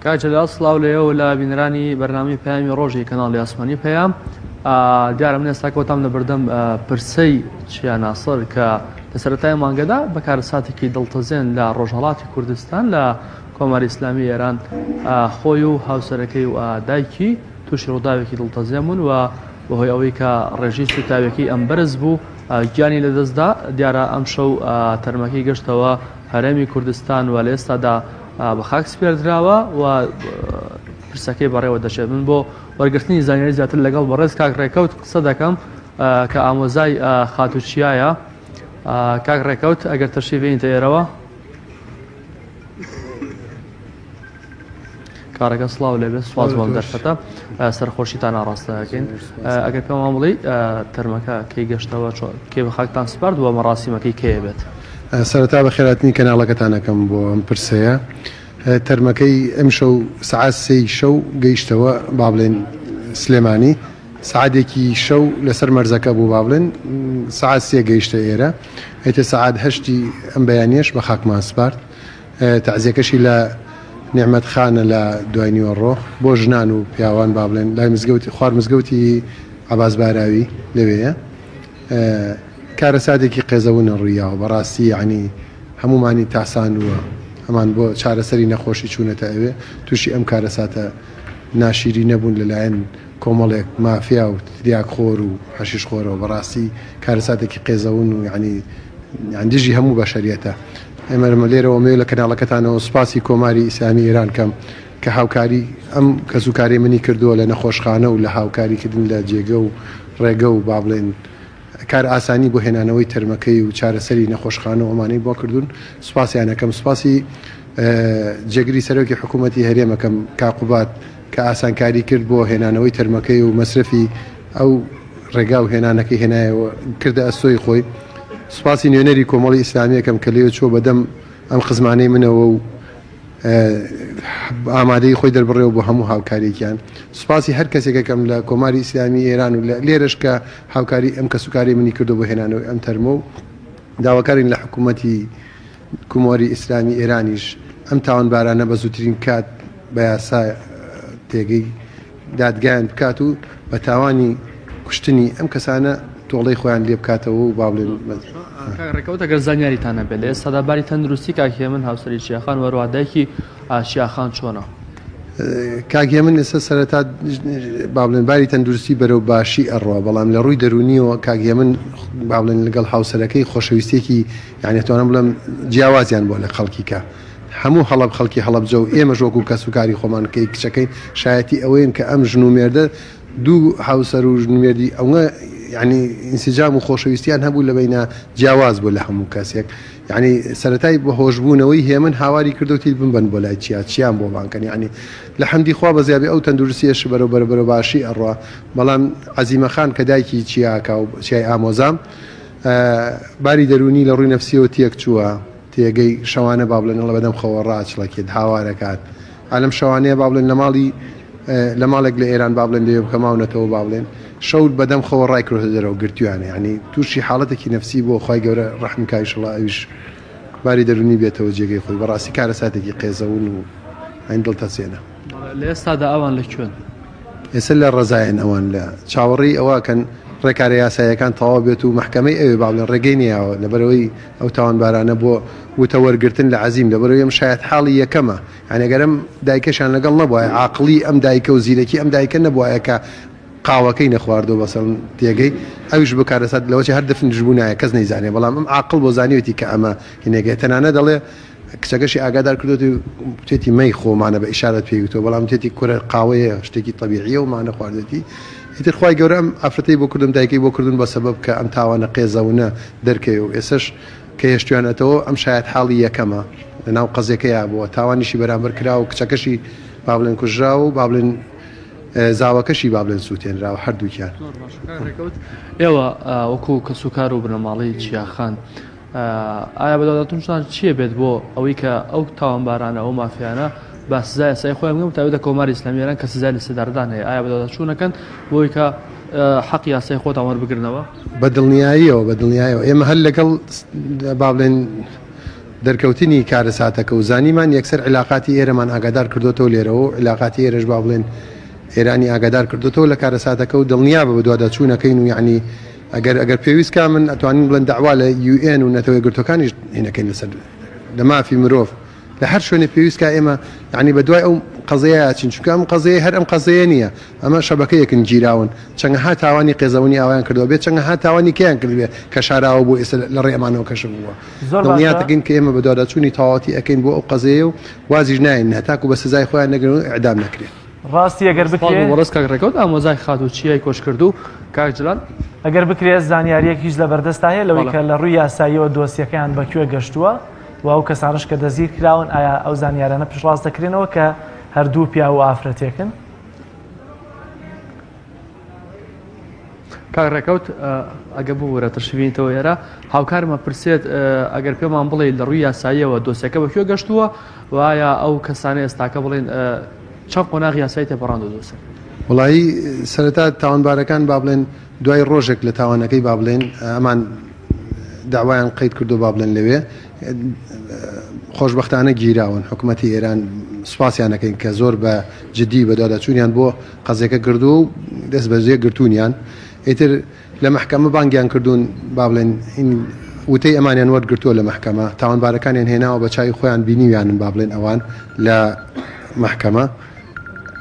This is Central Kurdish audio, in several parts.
کاجل سڵاو لێەوە لە بینرانی بەرنامی پەیامی ڕۆژی کەناڵی ئاسمانی پەیام دیارە من ئێستا کۆتام لە بەردەم پرسەی چیاناسەر کە لە سەرەتای مانگەدا بەکارەساتێکی دڵتەزێن لە ڕۆژهەڵاتی کوردستان لە کۆماری ئیسلامی ئێران خۆی و هاوسەرەکەی و دایکی تووشی ڕووداوێکی دڵتەزێن بوون و بەهۆی ئەوەی کە ڕێژی سوتاوێکی ئەم بەرز بوو گیانی لەدەستدا دیارە ئەم شەو تەرمەکەی گەشتەوە هەرێمی کوردستان و لە ئێستادا بە خاک سپێردراوە و پرسەکەی بەڕێوە دەچێت. من بۆ وەرگرتنی زانیاری زیاتر لەگەڵ بەڕێز کاک ڕێکەوت قسە دەکەم کە ئامۆزای خاتوچیایە. کاک ڕێکەوت ئەگەر تەشریفێنیتە ئێرەوە کارەکە سڵاو لێبێت سواز بۆم دەرفەتە سەرخۆشیتان ئاڕاستەکەین. ئەگەر پێم بڵێ تەرمەکە کەی گەشتەوە کێ بە خاکتان سپارد وە مەڕاستیمەکەی کێ بێت؟ سەرەتا بە خێراتنی کەناڵەکەتانەکەم بۆ ئەم پرسەیە. تەرمەکەی ئەم شەو سەعات 3 شەو گەیشتەوە با بڵێن سلێمانی، سعادێکی شەو لەسەر مەرزەکە بوو با بڵێن سەعات 3 گەیشتە ئێرە، ئێتە سەعات 8 ئەم بەیانیەش بە خاکمان سپارد. تەعزیەکەشی لە نعمەت خانە لە دوای نیوەڕۆ بۆ ژنان و پیاوان با بڵێن لای مزگەوتی خوار مزگەوتی عەباس باراوی لەوەیە. کارەساتێکی قێزەونە ڕوویاوە بەڕاستی، یعنی هەمومانی تاساندووە ئەمان بۆ چارەسەری نەخۆشی چوونەتە ئەوێ. تووشی ئەم کارەساتە ناشیری نەبوون لەلایەن کۆمەڵێک مافیا و دیاکخۆر و حەشیش خۆرەوە. بەڕاستی کارەساتێکی قێزەون و یعنی دژی هەموو بەشەریەتە. ئێمە لێرەوە مێ لە کەناڵەکەتانەوە سوپاسی کۆماری ئیسلامی ئێران کەم کە هاوکاری ئەم کەسوکاری منی کردووە لە نەخۆشخانە و لە هاوکاریکردن لە جێگە و ڕێگە و با بڵێن کار ئاسانی بۆ هێنانەوەی تەرمەکەی و چارەسەری نەخۆشخانە و ئەمانەی بۆ کردوون. سوپاسیانەکەم. سوپاسی جێگری سەرۆکی حکوومەتی هەرێمەکەم کاقوبات کە ئاسانکاری کرد بۆ هێنانەوەی تەرمەکەی و مەسرفی ئەو ڕێگا و هێنانەکەی هێنایەوە کردە ئەسۆی خۆی. سوپاسی نوێنەری کۆمەڵی ئیسلامیەکەم کە لێو چۆ بەدەم ئەم خزمانەی منەوە و ئامادەی خۆی دەربڕێەوە بۆ هەموو هاوکاریکیان. سوپاسی هەر کەسێکەکەم لە کۆماری ئیسلامی ئێران و لێرەش کە هاوکاری ئەم کەسوکاری منی کردو بۆ هێنانەوەی ئەم تەرمە و داواکارین لە حکوومەتی کۆماری ئیسلامی ئێرانیش ئەم تاوانبارانە بە زووترین کات بە یاسا تێگەی دادگایان بکات و بە تاوانی کوشتنی ئەم کەسانە تۆڵەی خۆیان لێ بکاتەوە و با بڵێن ڕێکەوت ئەگەر زانیاریتانە بێت لە ئێستادا باری تەندروستی کاکێ من هاوسەری چیاخان وەروادایکی چیاخان چۆنە؟ کاگێ من ئێستا سەرەتا با بڵێن باری تەندروستی بەرەو باشی ئەڕوا، بەڵام لە ڕووی دەرونیەوە کاگێ من با بڵێن لەگەڵ هاوسەرەکەی خۆشەویستێکی یعنی توانم بڵێم جیاوازیان بۆ لە خەڵکی کە هەموو هەڵب خەڵکی هەڵبجە و ئێمە ژۆک و کەسوکاری خۆمان کەی کچەکەین شایەتی ئەوەیە کە ئەم ژن و مێردە دوو هاوسەر و ژن و مێردی ئەوە یعنی ئینسیجام و خۆشەویستیان هەبوو لە بینە جیاواز بوو لە هەموو کەسێک. یعنی سەرەتای بە هۆشبوونەوەی هێمن هاواری کردوتی بمبەن بۆ لای چیان بۆ بانکەن. یعنی لە حەمدی خوا بە زیابی ئەو تەندروستیەش بەرەو باشی ئەڕوا. بەڵام عەزیمە خان کە دایکی چیاکە و چیای ئامۆزام باری دەرونی لە ڕووی نەفسیەوە تێک چووە، تێگەی شەوانە با بڵێن لە بەدەم خەوە ڕاچڵەکێت هاوارەکات ئالەم شەوانەیە با بڵێن لە ماڵێک لە ئێران با بڵێن لێ بکەماونەتەوە با بڵێن شەوت بەدەم خەوە ڕای کردۆتە دەرەوە گرتویانە. یعنی تووشی حاڵەتێکی نەفسی بۆ خی گەورە ڕەحم کای ئینشەڵڵا ئەویش باری دەرونی بێتەوە جێگەی خۆی. بەڕاستی کارەساتێکی قێزەون و ئەین دڵتەسێنە. لە ئێستادا ئەوان لە کوێن؟ ئێستا لە ڕزایەن ئەوان لە چاوەڕێی ئەوەکەن ڕێکارە یاساییەکان تەواو بێت و محکەمەی ئەوێ با بڵێن ڕێگەی نیاوە لەبەرەوەی ئەو تاوانبارانە بۆ وتەوەرگرتن لە عەزیم لەبەرەوەی ئەم شایەت حاڵی یەکەمە. یعنی ئەگەرم دایکەشان لەگەڵ نەبووە عاقڵی ئەم دایکە و زیرەکی ئەم دایکە نەبووە کە قاوەکەی نەخواردەوە بەسەڵ تێگەی ئەویش بکارەسات لەوەی هەر دەفنش بوونایە کەس نەیزانێ، بەڵام ئەم عاقڵ بۆ زانیوێتی کە ئەمە هینێگە تەنانە دەڵێ کچەکەشی ئاگادار کردوتی توێتی مەی خۆمانە بە ئیشارەت پێویتەوە، بەڵام توێتی کورە قاوەیە شتێکی طبیعیە و مانە خواردەتی. ئیتر خی گەورە ئەم ئافرەتەی بۆ کردم دایکەی بۆ کردن بە سەبەب کە ئەم تاوانە قێزەونە دەرکەوێ و ئێسش کە هێشتوانێتەوە ئەم شایەت حاڵی یەکەمە لەناو قەزەکەیە بووە تاوانیشی بەرامبەر کرا و کچەکەشی با بڵێن کوژرا و با بڵێن زاوەکەشی با بڵێن سووتێنراوە هەردووکیان. ئێوە وەکو کەسوکار و بنەماڵی چیاخان ئایا بەدەوڵەتتونشان چییە بێت بۆ ئەوەی کە ئەو تاوانبارانە ئەو مافیانە بە سزای یاسایی خۆیان بگەن تاوێتە کۆماری ئیسلامی ئێران کە سزای لە سێداردان هەیە؟ ئایا بەدەوڵەتچوونەکەن بۆی کە حەقی یاسایی خۆتان وەربگرنەوە؟ بە دڵنیاییەوە ئێمە هەر لەگەڵ با بڵێن دەرکەوتنی کارەساتەکە و زانیمان یەکسەر علااقاتی ئێرەمان ئاگادار کردوتەوە لێرەوە علااقاتی ئێرەش با بڵێن ئێرانی ئاگادار کردوتەوە لە کارەساتەکە و دڵنیا بە دوواداچوونەکەین و یعنی ئەگەر پێویست کا من ئەتوانین بڵێن داوا لە UN و نەتەوەی گرتوەکانیش هینەکەین لەسەر لە مافی مرۆڤ لە هەر شوێنە پێویست کا ئێمە یعنی بە دوای ئەو قەزەیە چین چونکە ئەم قەزەیە هەر ئەم قەزەیە نییە ئەمە شەبەکەیەکن گیراون چەندەها تاوانی قێزەونی ئاوایان کردەوە بێت چەندەها تاوانی کیان کردبێ کە شاراوە بۆ ئێستا لە ڕێمانەوە کەش بووە دڵنیاتەکەین کە ئێمە بە دواداچوونی تەواوەتی ئەکەین بۆ ئەو قەزەیە و وازیش ناین هەتاکو بە سزای خۆیان نەگرن و ئیعدام نەکرێت ڕاستی ئەگەر ڕست کاکڕێکەوت ئامۆزای خاتوچیای کۆش کرد و کاک جلال ئەگەر بکرێت زانیاریەک هیچ لە بەردەستا هەیە لەوەی کە لە ڕووی یاساییەوە دۆسیەکەیان بەکوێ گەشتووە و ئەو کەسانش کە دەزیر کراون ئایا ئەو زانیارانە پشتڕاست دەکرێنەوە کە هەردوو پیا و ئافرەتێکن کاکڕێکەوت ئەگە بوورە تەشبینیتەوە ئێرە هاوکارمە پرسێت ئەگەر پێمان بڵێ لە ڕووی یاساییەوە دۆسیەکە بەکوێ گەشتووە وایە ئەو کەسانە ئێستاکە بڵێن چەند قۆناغی یاسایی تێپەڕاند و دۆسە وڵایی سەرەتا تاوانبارەکان با بڵێن دوای ڕۆژێک لە تاوانەکەی با بڵێن ئەمان داوایان قەید کردو با بڵێن لەوێ خۆشبەختانە گیراون حکوومەتی ئێران سوپاسیانەکەین کە زۆر بە جدی بە داداچوونیان بۆ قەزێکە کردو و دەست بەجێ گرتوونیان ئیتر لە محکەمە بانگیان کردوون با بڵێن وتەی ئەمانیان وەرگرتووە لە محکەمە تاوانبارەکانیان هێناوە بە چای خۆیان بینیویانن با بڵێن ئەوان لە محکەمە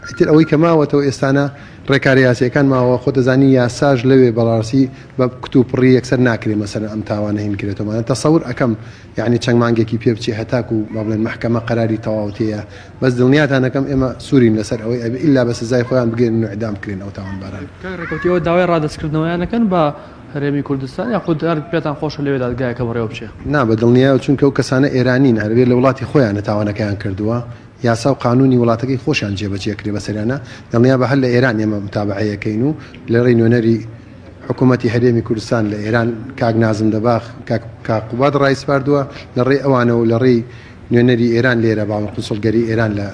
ئیتر ئەوەی کە ماوەتەوە ئێستانە ڕێکاری یاسیەکان ماوە خۆ دەزانی یاساژ لەوێ بەڕاستی بە کتوپڕی یەکسەر ناکرێ مەسەر ئەم تاوانە هین کرێتەوەمانە تەسەور ئەەکەم یعنی چەند مانگێکی پێ بچی هەتاکو و با بڵێن محکەمە قەراری تەواوەتەیە بەس دڵنیاتانەکەم ئێمە سوورین لەسەر ئەوەی ئەبێ ئیلا بە سزای خۆیان بگێن و ئیعدام بکرێن ئەو تاوانباران ڕێکەوتیەوە داوای ڕادەستکردنەوەیانەکەن بە هەرێمی کوردستان یاخود هەر پێتان خۆشە لەوێ دادگایەکە بەڕێوە بچێ نا بە دڵنیایە چونکە ئەو کەسانە ئێرانین هەربێ لە وڵاتی خۆیانە تاوانەکەیان کردووە یاسا و قانونی وڵاتەکەی خۆشیان جێبەجێکرێ بەسەریانە دڵنیا بە هەر لە ئێران ئێمە متابعەیەکەین و لە ڕێی نوێنەری حکوومەتی هەرێمی کوردستان لە ئێران کاک نازم دەباخ کاقوبات ڕایسپاردووە لە ڕێی ئەوانە و لە ڕێی نوێنەری ئێران لێرە باوە قوسڵگەری ئێران لە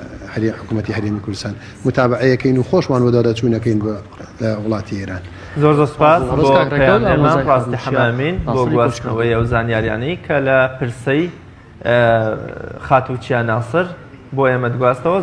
حکوومەتی هەرێمی کوردستان متابعەیەکەین و خۆشمان وەداداچوونەکەین لە وڵاتی ئێران زۆر سپاس ڕاستی حەمامین بۆ گواستنەوەی ئەو زانیاریانەی کە لە پرسەی خاتوچیا ناسر بۆ ئێمە دگواستەوە